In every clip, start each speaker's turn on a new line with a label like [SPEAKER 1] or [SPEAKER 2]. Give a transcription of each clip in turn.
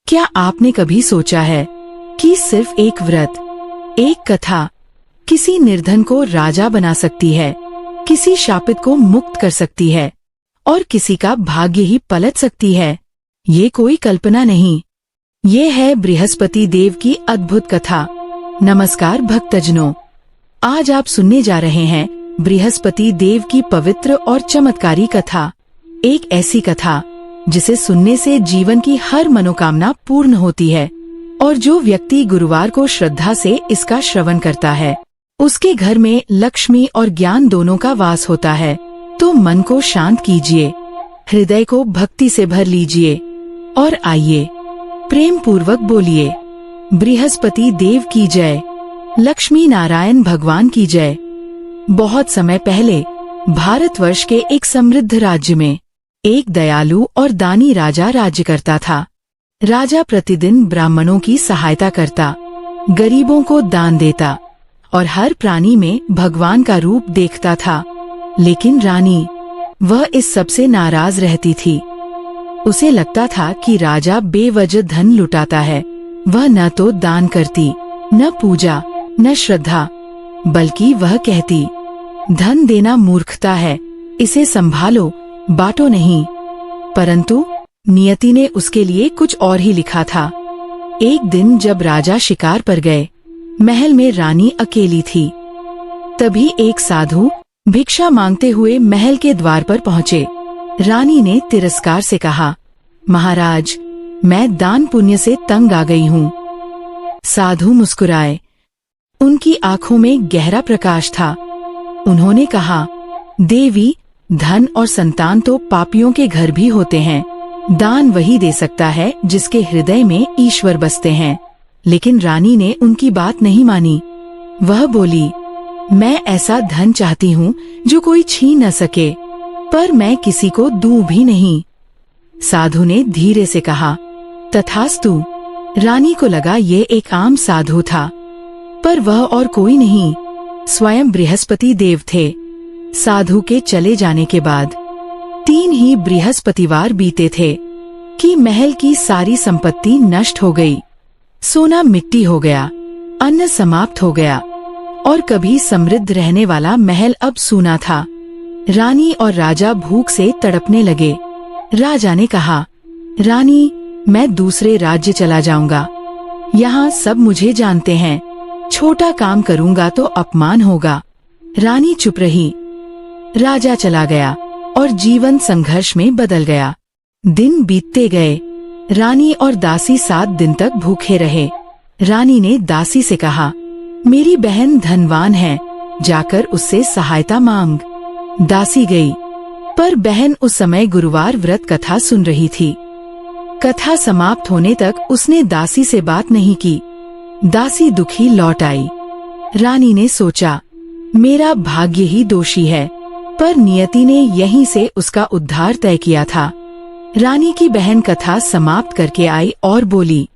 [SPEAKER 1] क्या आपने कभी सोचा है कि सिर्फ एक व्रत, एक कथा किसी निर्धन को राजा बना सकती है, किसी शापित को मुक्त कर सकती है और किसी का भाग्य ही पलट सकती है? ये कोई कल्पना नहीं, ये है बृहस्पति देव की अद्भुत कथा। नमस्कार भक्तजनों, आज आप सुनने जा रहे हैं बृहस्पति देव की पवित्र और चमत्कारी कथा। एक ऐसी कथा जिसे सुनने से जीवन की हर मनोकामना पूर्ण होती है और जो व्यक्ति गुरुवार को श्रद्धा से इसका श्रवण करता है, उसके घर में लक्ष्मी और ज्ञान दोनों का वास होता है। तो मन को शांत कीजिए, हृदय को भक्ति से भर लीजिए और आइए प्रेम पूर्वक बोलिए, बृहस्पति देव की जय, लक्ष्मी नारायण भगवान की जय। बहुत समय पहले भारतवर्ष के एक समृद्ध राज्य में एक दयालु और दानी राजा राज्य करता था। राजा प्रतिदिन ब्राह्मणों की सहायता करता, गरीबों को दान देता और हर प्राणी में भगवान का रूप देखता था। लेकिन रानी, वह इस सब से नाराज रहती थी। उसे लगता था कि राजा बेवजह धन लुटाता है। वह न तो दान करती, न पूजा, न श्रद्धा, बल्कि वह कहती, धन देना मूर्खता है, इसे संभालो, बांटो नहीं। परंतु नियति ने उसके लिए कुछ और ही लिखा था। एक दिन जब राजा शिकार पर गए, महल में रानी अकेली थी। तभी एक साधु भिक्षा मांगते हुए महल के द्वार पर पहुँचे। रानी ने तिरस्कार से कहा, महाराज, मैं दान पुण्य से तंग आ गई हूँ। साधु मुस्कुराए, उनकी आंखों में गहरा प्रकाश था। उन्होंने कहा, देवी, धन और संतान तो पापियों के घर भी होते हैं। दान वही दे सकता है जिसके हृदय में ईश्वर बसते हैं। लेकिन रानी ने उनकी बात नहीं मानी। वह बोली, मैं ऐसा धन चाहती हूँ जो कोई छीन न सके, पर मैं किसी को दूं भी नहीं। साधु ने धीरे से कहा, तथास्तु। रानी को लगा ये एक आम साधु था, पर वह और कोई नहीं, स्वयं बृहस्पति देव थे। साधु के चले जाने के बाद 3 ही बृहस्पतिवार बीते थे कि महल की सारी संपत्ति नष्ट हो गई। सोना मिट्टी हो गया, अन्न समाप्त हो गया और कभी समृद्ध रहने वाला महल अब सूना था। रानी और राजा भूख से तड़पने लगे। राजा ने कहा, रानी, मैं दूसरे राज्य चला जाऊंगा। यहाँ सब मुझे जानते हैं, छोटा काम करूंगा तो अपमान होगा। रानी चुप रही। राजा चला गया और जीवन संघर्ष में बदल गया। दिन बीतते गए। रानी और दासी 7 दिन तक भूखे रहे। रानी ने दासी से कहा, मेरी बहन धनवान है, जाकर उससे सहायता मांग। दासी गई, पर बहन उस समय गुरुवार व्रत कथा सुन रही थी। कथा समाप्त होने तक उसने दासी से बात नहीं की। दासी दुखी लौट आई। रानी ने सोचा, मेरा भाग्य ही दोषी है, पर नियति ने यहीं से उसका उद्धार तय किया था। रानी की बहन कथा समाप्त करके आई और बोली,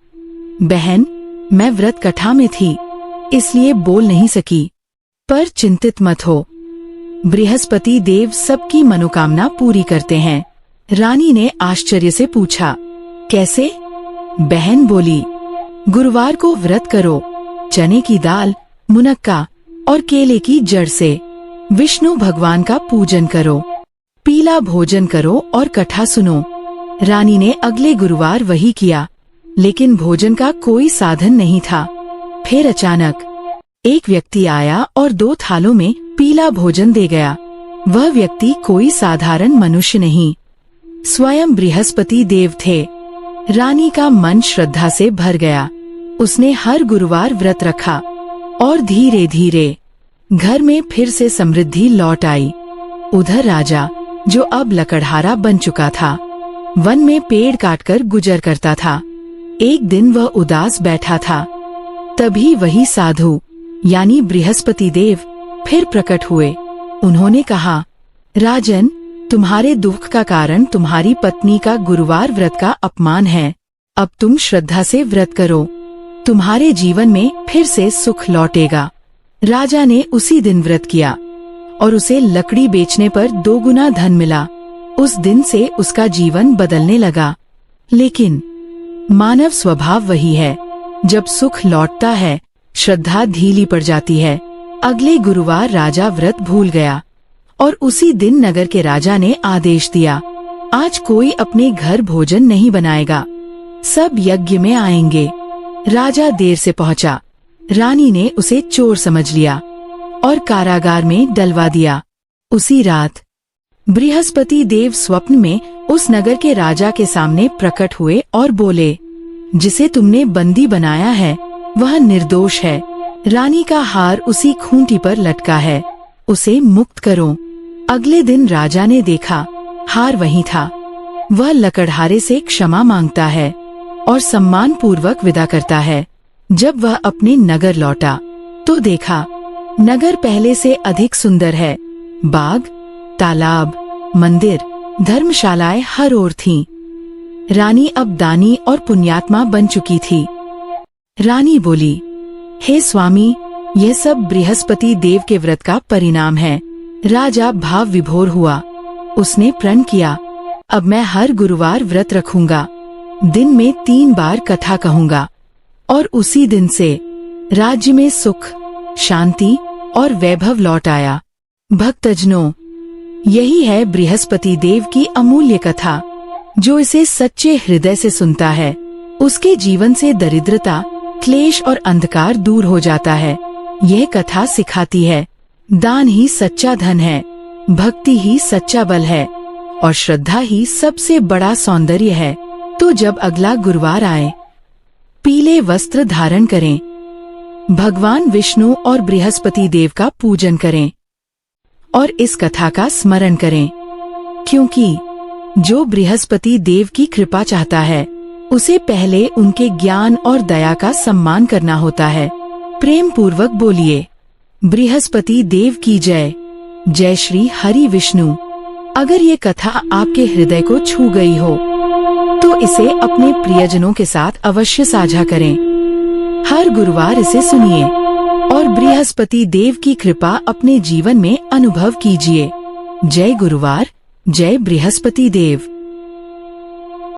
[SPEAKER 1] बहन, मैं व्रत कथा में थी, इसलिए बोल नहीं सकी, पर चिंतित मत हो, बृहस्पति देव सबकी मनोकामना पूरी करते हैं। रानी ने आश्चर्य से पूछा, कैसे? बहन बोली, गुरुवार को व्रत करो, चने की दाल, मुनक्का और केले की जड़ से विष्णु भगवान का पूजन करो, पीला भोजन करो और कथा सुनो। रानी ने अगले गुरुवार वही किया, लेकिन भोजन का कोई साधन नहीं था। फिर अचानक एक व्यक्ति आया और 2 थालों में पीला भोजन दे गया। वह व्यक्ति कोई साधारण मनुष्य नहीं, स्वयं बृहस्पति देव थे। रानी का मन श्रद्धा से भर गया। उसने हर गुरुवार व्रत रखा और धीरे धीरे घर में फिर से समृद्धि लौट आई। उधर राजा, जो अब लकड़हारा बन चुका था, वन में पेड़ काटकर गुजर करता था। एक दिन वह उदास बैठा था। तभी वही साधु यानी बृहस्पति देव फिर प्रकट हुए। उन्होंने कहा, राजन, तुम्हारे दुख का कारण तुम्हारी पत्नी का गुरुवार व्रत का अपमान है। अब तुम श्रद्धा से व्रत करो, तुम्हारे जीवन में फिर से सुख लौटेगा। राजा ने उसी दिन व्रत किया और उसे लकड़ी बेचने पर 2 गुना धन मिला। उस दिन से उसका जीवन बदलने लगा। लेकिन मानव स्वभाव वही है, जब सुख लौटता है श्रद्धा ढीली पड़ जाती है। अगले गुरुवार राजा व्रत भूल गया और उसी दिन नगर के राजा ने आदेश दिया, आज कोई अपने घर भोजन नहीं बनाएगा, सब यज्ञ में आएंगे। राजा देर से पहुंचा। रानी ने उसे चोर समझ लिया और कारागार में डलवा दिया। उसी रात बृहस्पति देव स्वप्न में उस नगर के राजा के सामने प्रकट हुए और बोले, जिसे तुमने बंदी बनाया है वह निर्दोष है। रानी का हार उसी खूंटी पर लटका है, उसे मुक्त करो। अगले दिन राजा ने देखा, हार वहीं था। वह लकड़हारे से क्षमा मांगता है और सम्मान पूर्वक विदा करता है। जब वह अपने नगर लौटा तो देखा, नगर पहले से अधिक सुंदर है। बाग, तालाब, मंदिर, धर्मशालाएं हर ओर थीं। रानी अब दानी और पुण्यात्मा बन चुकी थी। रानी बोली, हे स्वामी, यह सब बृहस्पति देव के व्रत का परिणाम है। राजा भाव विभोर हुआ। उसने प्रण किया, अब मैं हर गुरुवार व्रत रखूंगा, दिन में 3 बार कथा कहूंगा। और उसी दिन से राज्य में सुख, शांति और वैभव लौट आया। भक्तजनों, यही है बृहस्पति देव की अमूल्य कथा। जो इसे सच्चे हृदय से सुनता है, उसके जीवन से दरिद्रता, क्लेश और अंधकार दूर हो जाता है। यह कथा सिखाती है, दान ही सच्चा धन है, भक्ति ही सच्चा बल है और श्रद्धा ही सबसे बड़ा सौंदर्य है। तो जब अगला गुरुवार आए, पीले वस्त्र धारण करें, भगवान विष्णु और बृहस्पति देव का पूजन करें और इस कथा का स्मरण करें, क्योंकि जो बृहस्पति देव की कृपा चाहता है, उसे पहले उनके ज्ञान और दया का सम्मान करना होता है। प्रेम पूर्वक बोलिए, बृहस्पति देव की जय। जय श्री हरि विष्णु। अगर ये कथा आपके हृदय को छू गई हो तो इसे अपने प्रियजनों के साथ अवश्य साझा करें। हर गुरुवार इसे सुनिए और बृहस्पति देव की कृपा अपने जीवन में अनुभव कीजिए। जय गुरुवार, जय बृहस्पति देव।